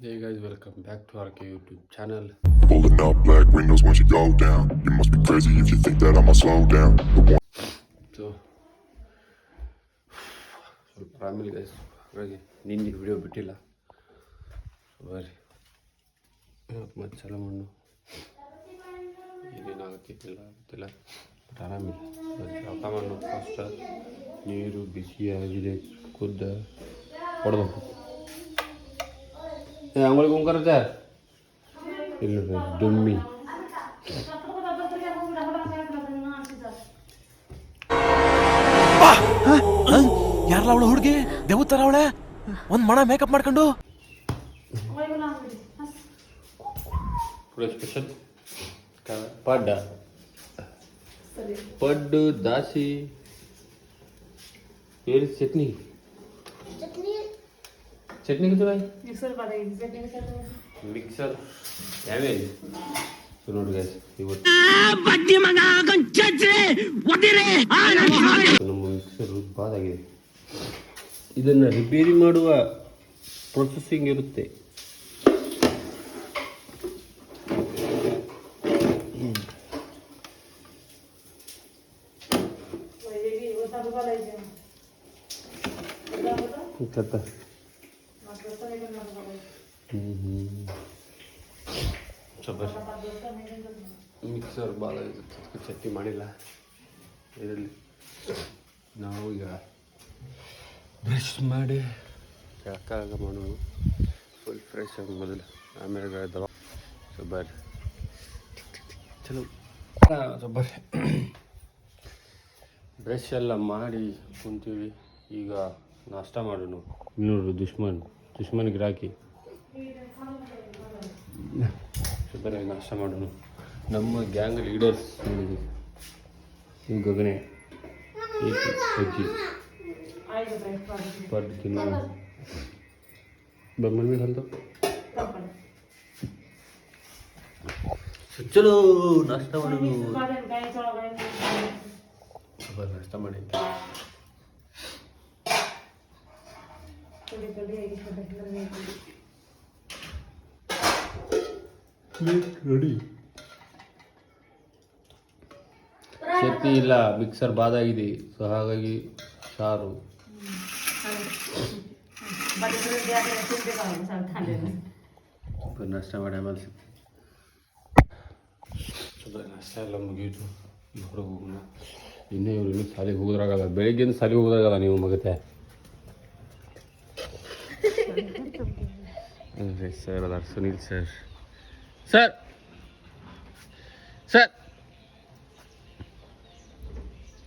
Hey guys, welcome back to our YouTube channel. Pulling up black windows once you go down. You must be crazy if you think that I'ma slow down. So, ಸ್ವಲ್ಪ ಆರಾಮಿಲ್ಲ guys, ಹಾಗಾಗಿ ನಿನ್ನೆ video ಬಿಟ್ಟಿಲ್ಲ. ಬರ್ರಿ ಮತ್ತೆ ಚಾಲು ಮಣ್ಣು ಏನೇನಾಗುತ್ತಿಲ್ಲ ಗೊತ್ತಿಲ್ಲ, ಬಟ್ ಆರಾಮಿಲ್ಲ. ಜಳಕ ಮಣ್ಣು ಫಸ್ಟ್ ನೀರು ಬಿಸಿಯಾಗಿದೆ, ಕುದ್ದ ಹೊಡೆದು ಅಂಗಳಿಗೆ ಹೋಗ್ಕರತ್ತೆ ಇಲ್ಲ ದುಮ್ಮಿ ಯಾರಲ್ಲ ಅವಳು ಹುಡುಗಿ ದೇವತರ ಅವಳೆ ಒಂದ್ ಮಣ ಮೇಕಪ್ ಮಾಡ್ಕೊಂಡು ಸ್ಪೆಷಲ್ ಪಡ್ಡು ದಾಸಿ ಏನು ಚಟ್ನಿ ಚಟ್ನಿ ಬಾಯ್ ಮಿಕ್ಸರ್ ಯಾವೇ ನೋಡಿ ಗೈಸ್, ಇವತ್ತು ನಮ್ಮ ಮಿಕ್ಸರ್ ಬಾದಾಗಿದೆ. ಇದನ್ನು ರಿಪೇರಿ ಮಾಡುವ ಪ್ರೊಸೆಸಿಂಗ್ ಇರುತ್ತೆ. ಮಿಕ್ಸರ್ ಭಾಳ ಚಟ್ನಿ ಮಾಡಿಲ್ಲ. ಇದರಲ್ಲಿ ನಾವು ಈಗ ಬ್ರಷ್ ಮಾಡಿ ಜಳಕ ಮಾಡೋದು, ಫುಲ್ ಫ್ರೆಶ್ ಆಗಿ ಮೊದಲು, ಆಮೇಲೆ ದವಾ ಬರ್ರಿ ಚಲೋ ಬರ್ರಿ ಬ್ರಷ್ ಎಲ್ಲ ಮಾಡಿ ಕುಂತೀವಿ. ಈಗ ನಾಷ್ಟ ಮಾಡೋಣ. ಇನ್ನೂರು ದುಶ್ಮನ್ ಗಿರಾಕಿ ಬರ್ರಿ ನಾಷ್ಟ ಮಾಡೋಣ. ನಮ್ಮ ಗ್ಯಾಂಗ್ ಲೀಡರ್ಸ್ ಗಗನೆ ಅಜ್ಜಿ ಪಡ್ ತಿನ್ನೋ ಬಮ್ಮಿ ಹಲ್ದು ಚಲೋ ನಾಷ್ಟ ಮಾಡೋದು. ನಾಷ್ಟ ಮಾಡಿ ರೆಡಿ. ಚಟ್ನಿ ಇಲ್ಲ, ಮಿಕ್ಸರ್ ಬಾದಾಗಿದೆ, ಸೊ ಹಾಗಾಗಿ ಸಾರು ನಾಷ್ಟ ಮಾಡಿ ಆಮೇಲೆ ನಾಷ್ಟ ಎಲ್ಲ ಮುಗಿಯಿತು. ಹೊರಗೆ ಹೋಗೋಣ. ಇನ್ನೂ ಇವರು ಶಾಲೆಗೆ ಹೋಗೋದ್ರಾಗಲ್ಲ, ಬೆಳಿಗ್ಗೆಯಿಂದ ಶಾಲೆಗೆ ಹೋಗೋದ್ರಾಗಲ್ಲ. ನೀವು ಮಗತ್ತೆ ಸರ್ ಅದಾರ, ಸುನೀಲ್ ಸರ್. ಸರ್ ಸರ್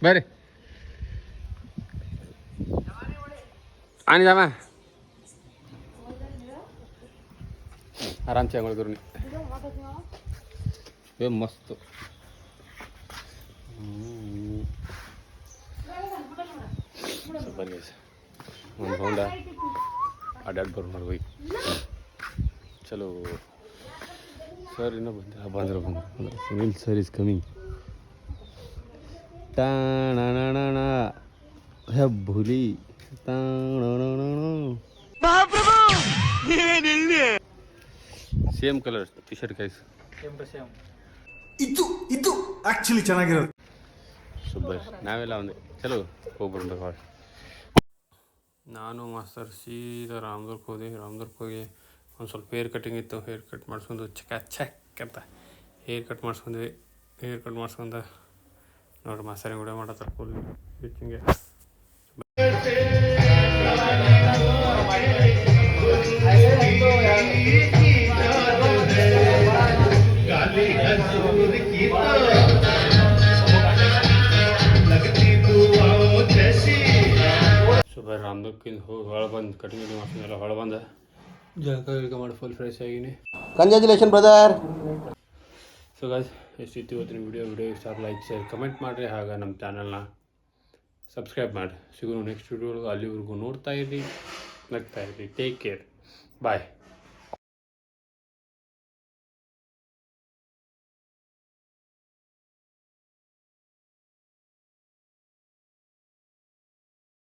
ಬರ್ರಿ ಆನಿದಾಮ ಆರಾಮ್ ಚೆನ್ನಾಗಿದ್ರು ನೀವು. ಏ ಮಸ್ತು. ಬರ್ರಿ ಒಂದು ಹೊಂಡ ಅಡ್ಡಾಡ್ ಬರ್ಮಾರು ಹೋಗಿ ಚಲೋ. ಸರ್ ಇನ್ನೂ ಬಂದ್ರೆ ಸುನೀಲ್ ಸರ್ ಇಸ್ ಕಮಿಂಗ್. ಭೂಲಿ same colour T shirt guys, ಇದು ಆಕ್ಚುಲಿ ಚೆನ್ನಾಗಿರೋದು. ಸೂಪರ್. ನಾವೆಲ್ಲ ಒಂದೇ ಚಲೋ ಹೋಗ್ಬರೋಣ. ಭಾಳ ನಾನು ಮಾಸ್ತರ್ ಸೀದಾ ರಾಮದುರ್ಗಕ್ಕೆ ಹೋದೆ. ರಾಮದುರ್ಗಕ್ಕೆ ಹೋಗಿ ಒಂದು ಸ್ವಲ್ಪ ಹೇರ್ ಕಟ್ಟಿಂಗ್ ಇತ್ತು, ಹೇರ್ ಕಟ್ ಮಾಡಿಸ್ಕೊಂಡು ಚೆಕ್ ಅಂತ ಹೇರ್ ಕಟ್ ಮಾಡಿಸ್ಕೊಂಡ್ವಿ. ಹೇರ್ ಕಟ್ ಮಾಡಿಸ್ಕೊಂಡು ನೋಡ್ರಿ ಮಾಸ್ತರ್ ಕೂಡ ಮಾಡತ್ತಾರೆ ಫುಲ್ ಸ್ಟಿಚಿಂಗೆ. ಸುಬರ್ ರಾಮದುರ್ಗಿಂದ ಹೋಗಿ ಹೊಳ ಬಂದು ಕಟಿಂಗ್ ಮಾಡ್ಕೊಂಡೆಲ್ಲ ಹೊಳ ಬಂದ ಜಳಕ ಮಾಡಿ ಫುಲ್ ಫ್ರೆಶ್ ಆಗಿನಿ. Congratulation brother. ಸೊ ಗಾಯ್ಸ್, ಎಷ್ಟಿತ್ತು ಇವತ್ತಿನ ವಿಡಿಯೋ ಇಷ್ಟ ಲೈಕ್ ಶೇರ್ ಕಮೆಂಟ್ ಮಾಡಿರಿ. ಹಾಗೆ ನಮ್ಮ ಚಾನಲ್ನ ಸಬ್ಸ್ಕ್ರೈಬ್ ಮಾಡಿ. ಸಿಗೋಣ ನೆಕ್ಸ್ಟ್ ವಿಡಿಯೋ. ಅಲ್ಲಿವರೆಗೂ ನೋಡ್ತಾ ಇರಿ, ನಗ್ತಾ ಇರಿ. ಟೇಕ್ ಕೇರ್, ಬಾಯ್.